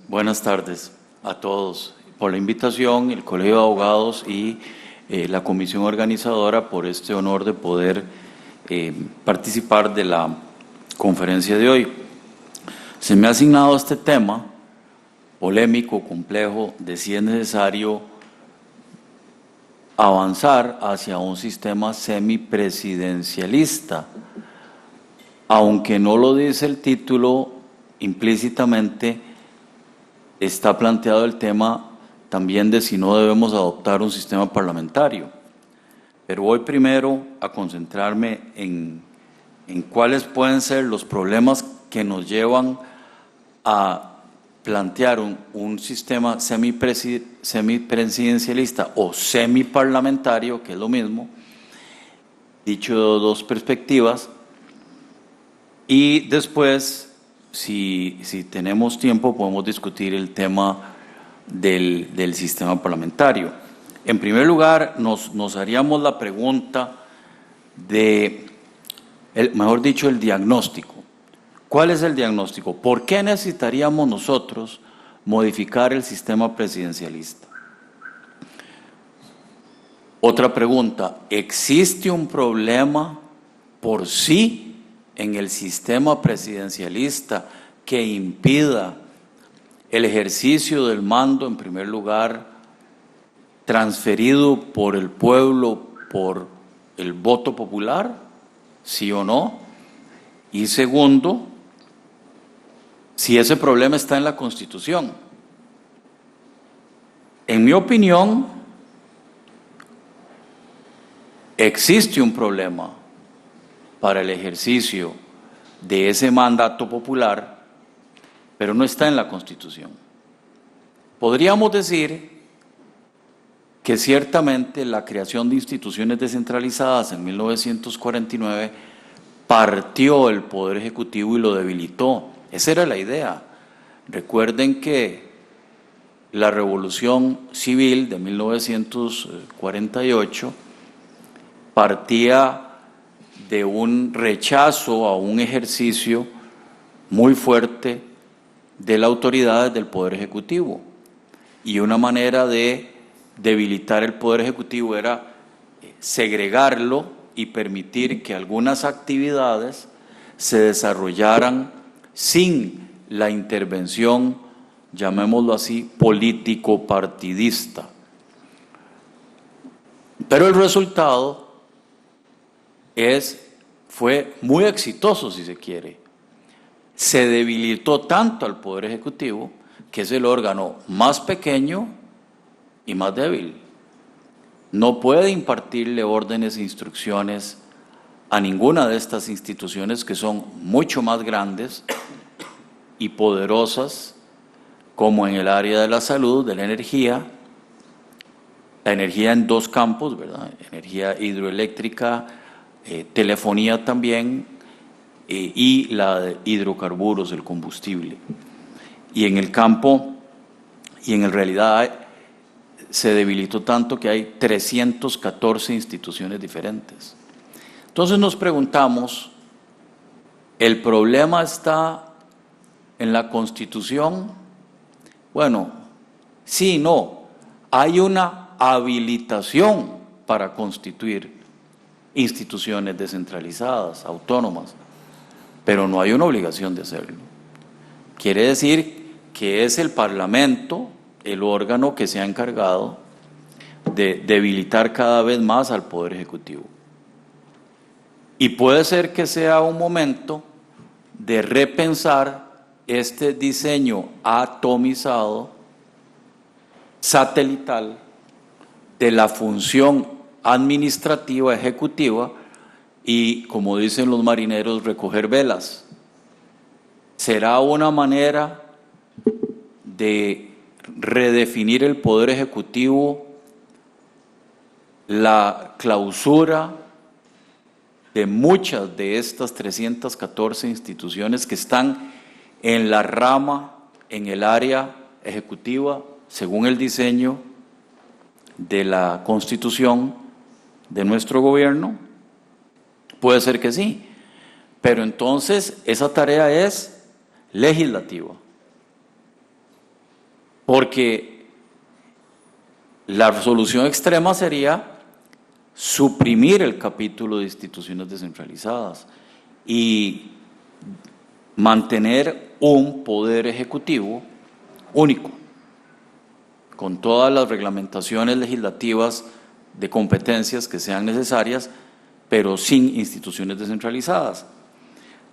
Buenas tardes a todos. Por la invitación, el Colegio de Abogados y la comisión organizadora por este honor de poder participar de la conferencia de hoy. Se me ha asignado este tema polémico, complejo, de si es necesario avanzar hacia un sistema semipresidencialista. Aunque no lo dice el título, implícitamente está planteado el tema también de si no debemos adoptar un sistema parlamentario. Pero voy primero a concentrarme en cuáles pueden ser los problemas que nos llevan a plantear un sistema semipresidencialista o semiparlamentario, que es lo mismo, dicho de dos perspectivas, y después, si tenemos tiempo, podemos discutir el tema del sistema parlamentario. En primer lugar, nos haríamos la pregunta mejor dicho, el diagnóstico. ¿Cuál es el diagnóstico? ¿Por qué necesitaríamos nosotros modificar el sistema presidencialista? Otra pregunta, ¿existe un problema por sí en el sistema presidencialista que impida el ejercicio del mando, en primer lugar, transferido por el pueblo por el voto popular? ¿Sí o no? Y segundo, si ese problema está en la Constitución. En mi opinión, existe un problema para el ejercicio de ese mandato popular, pero no está en la Constitución. Podríamos decir que ciertamente la creación de instituciones descentralizadas en 1949 partió el Poder Ejecutivo y lo debilitó. Esa era la idea. Recuerden que la Revolución Civil de 1948 partía de un rechazo a un ejercicio muy fuerte de la autoridad del Poder Ejecutivo. Y una manera de debilitar el Poder Ejecutivo era segregarlo y permitir que algunas actividades se desarrollaran sin la intervención, llamémoslo así, político-partidista. Pero el resultado fue muy exitoso, si se quiere. Se debilitó tanto al Poder Ejecutivo que es el órgano más pequeño y más débil. No puede impartirle órdenes e instrucciones a ninguna de estas instituciones que son mucho más grandes y poderosas, como en el área de la salud, de la energía en dos campos, ¿verdad? Energía hidroeléctrica, telefonía también, y la de hidrocarburos, el combustible. Y en el campo, y en realidad se debilitó tanto que hay 314 instituciones diferentes. Entonces nos preguntamos, ¿el problema está en la Constitución? Bueno, sí, no. Hay una habilitación para constituir instituciones descentralizadas, autónomas, pero no hay una obligación de hacerlo. Quiere decir que es el Parlamento el órgano que se ha encargado de debilitar cada vez más al Poder Ejecutivo. Y puede ser que sea un momento de repensar este diseño atomizado, satelital, de la función administrativa, ejecutiva, y, como dicen los marineros, recoger velas. ¿Será una manera de redefinir el Poder Ejecutivo, la clausura de muchas de estas 314 instituciones que están en la rama, en el área ejecutiva, según el diseño de la Constitución de nuestro gobierno? Puede ser que sí, pero entonces esa tarea es legislativa. porque la solución extrema sería suprimir el capítulo de instituciones descentralizadas y mantener un poder ejecutivo único, con todas las reglamentaciones legislativas de competencias que sean necesarias, pero sin instituciones descentralizadas.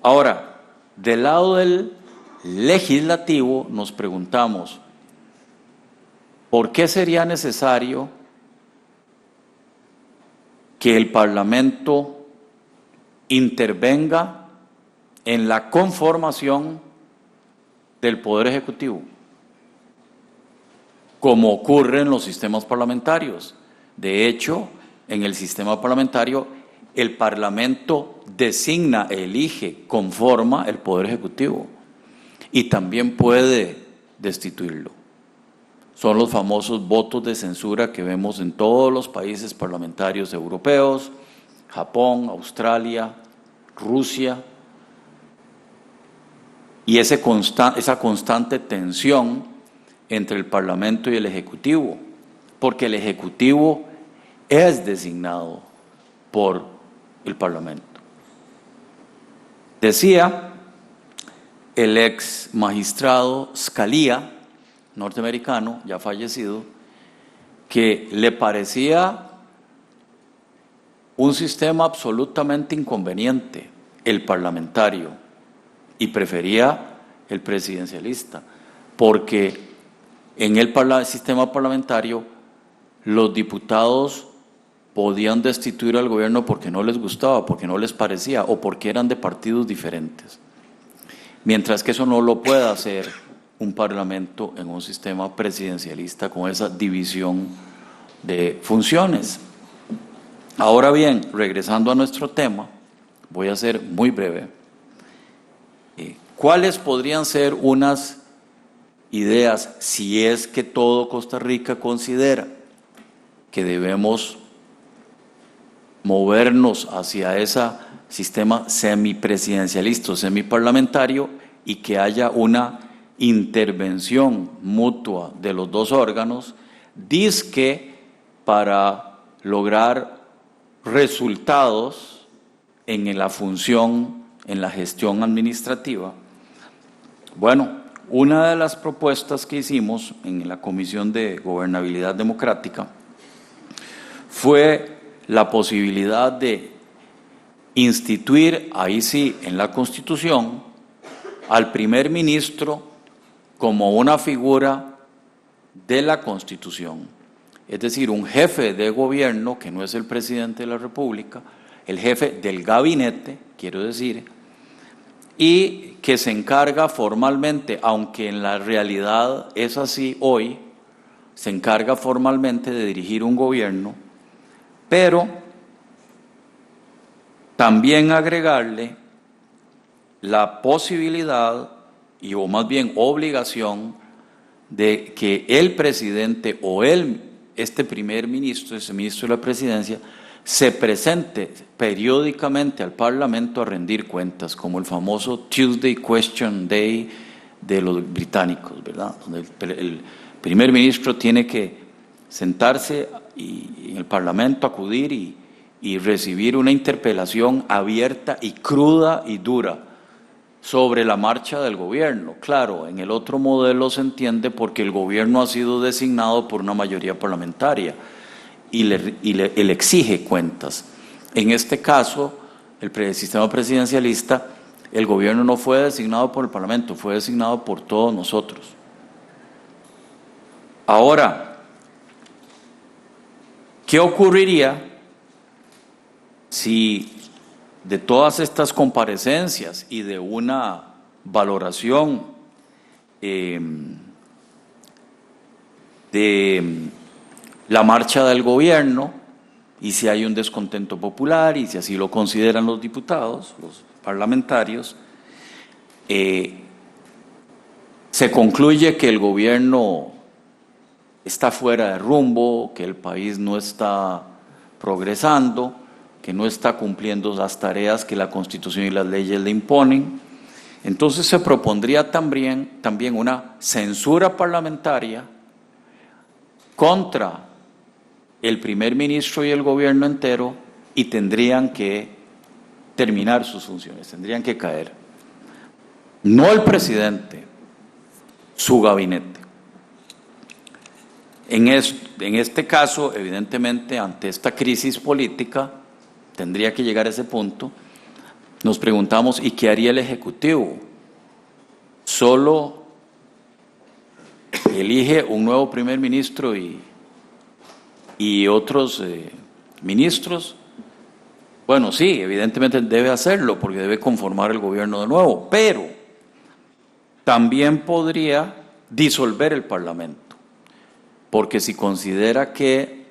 Ahora, del lado del legislativo nos preguntamos, ¿por qué sería necesario que el Parlamento intervenga en la conformación del Poder Ejecutivo, como ocurre en los sistemas parlamentarios? De hecho, en el sistema parlamentario, el Parlamento designa, elige, conforma el Poder Ejecutivo y también puede destituirlo. Son los famosos votos de censura que vemos en todos los países parlamentarios europeos, Japón, Australia, Rusia, y esa constante tensión entre el Parlamento y el Ejecutivo, porque el Ejecutivo es designado por el Parlamento. Decía el ex magistrado Scalia, norteamericano, ya fallecido, que le parecía un sistema absolutamente inconveniente el parlamentario y prefería el presidencialista, porque en el sistema parlamentario los diputados podían destituir al gobierno porque no les gustaba, porque no les parecía o porque eran de partidos diferentes, mientras que eso no lo puede hacer un parlamento en un sistema presidencialista con esa división de funciones. Ahora bien, regresando a nuestro tema, voy a ser muy breve. ¿Cuáles podrían ser unas ideas si es que todo Costa Rica considera que debemos movernos hacia ese sistema semipresidencialista o semiparlamentario y que haya una intervención mutua de los dos órganos, dizque para lograr resultados en la función, en la gestión administrativa? Bueno, una de las propuestas que hicimos en la Comisión de Gobernabilidad Democrática fue la posibilidad de instituir, ahí sí, en la Constitución, al primer ministro como una figura de la Constitución, es decir, un jefe de gobierno que no es el presidente de la República, el jefe del gabinete, quiero decir, y que se encarga formalmente, aunque en la realidad es así hoy, se encarga formalmente de dirigir un gobierno, pero también agregarle la posibilidad, o más bien obligación, de que el presidente o este primer ministro, ese ministro de la presidencia, se presente periódicamente al Parlamento a rendir cuentas, como el famoso Tuesday Question Day de los británicos, ¿verdad? Donde el primer ministro tiene que sentarse y en el Parlamento acudir y recibir una interpelación abierta y cruda y dura sobre la marcha del gobierno. Claro, en el otro modelo se entiende porque el gobierno ha sido designado por una mayoría parlamentaria y le exige cuentas. En este caso, el sistema presidencialista, el gobierno no fue designado por el Parlamento, fue designado por todos nosotros. Ahora, ¿qué ocurriría si de todas estas comparecencias y de una valoración de la marcha del gobierno, y si hay un descontento popular, y si así lo consideran los diputados, los parlamentarios, se concluye que el gobierno está fuera de rumbo, que el país no está progresando, que no está cumpliendo las tareas que la Constitución y las leyes le imponen, Entonces se propondría también una censura parlamentaria contra el primer ministro y el gobierno entero, y tendrían que terminar sus funciones, tendrían que caer. No el presidente, su gabinete. En este caso, evidentemente, ante esta crisis política, tendría que llegar a ese punto. Nos preguntamos, ¿y qué haría el Ejecutivo? ¿Solo elige un nuevo primer ministro y otros ministros? Bueno, sí, evidentemente debe hacerlo porque debe conformar el gobierno de nuevo, pero también podría disolver el Parlamento, porque si considera que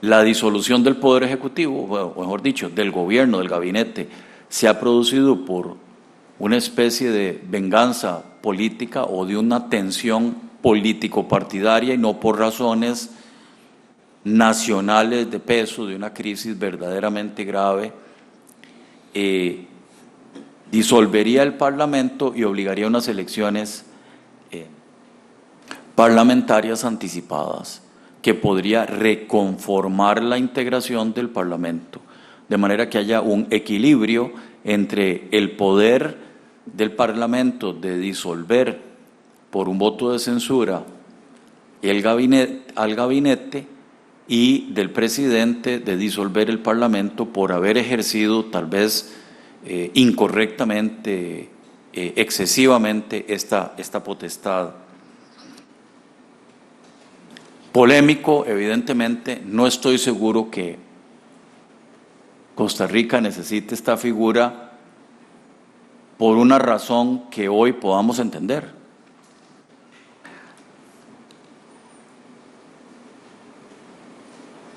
la disolución del Poder Ejecutivo, o mejor dicho, del gobierno, del gabinete, se ha producido por una especie de venganza política o de una tensión político-partidaria y no por razones nacionales de peso, de una crisis verdaderamente grave, disolvería el Parlamento y obligaría a unas elecciones parlamentarias anticipadas, que podría reconformar la integración del Parlamento, de manera que haya un equilibrio entre el poder del Parlamento de disolver por un voto de censura al gabinete y del presidente de disolver el Parlamento por haber ejercido tal vez incorrectamente, excesivamente esta potestad. Polémico, evidentemente, no estoy seguro que Costa Rica necesite esta figura por una razón que hoy podamos entender.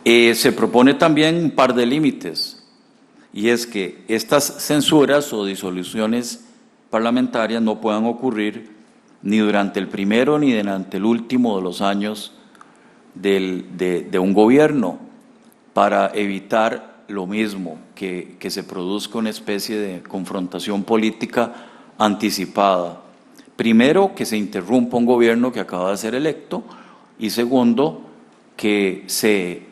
Se propone también un par de límites, y es que estas censuras o disoluciones parlamentarias no puedan ocurrir ni durante el primero ni durante el último de los años de un gobierno, para evitar lo mismo, que se produzca una especie de confrontación política anticipada. Primero, que se interrumpa un gobierno que acaba de ser electo, y segundo, que se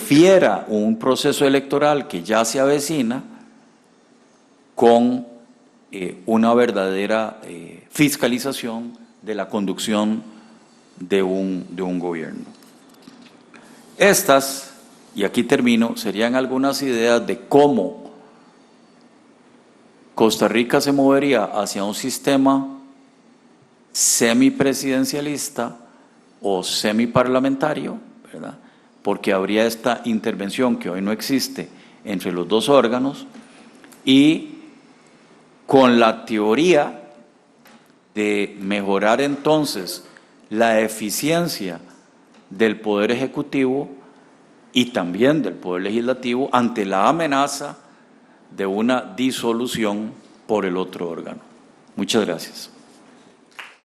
fiera un proceso electoral que ya se avecina con una verdadera fiscalización de la conducción de un gobierno. Estas, y aquí termino, serían algunas ideas de cómo Costa Rica se movería hacia un sistema semipresidencialista o semiparlamentario, ¿verdad? Porque habría esta intervención que hoy no existe entre los dos órganos, y con la teoría de mejorar entonces la eficiencia del Poder Ejecutivo y también del Poder Legislativo ante la amenaza de una disolución por el otro órgano. Muchas gracias.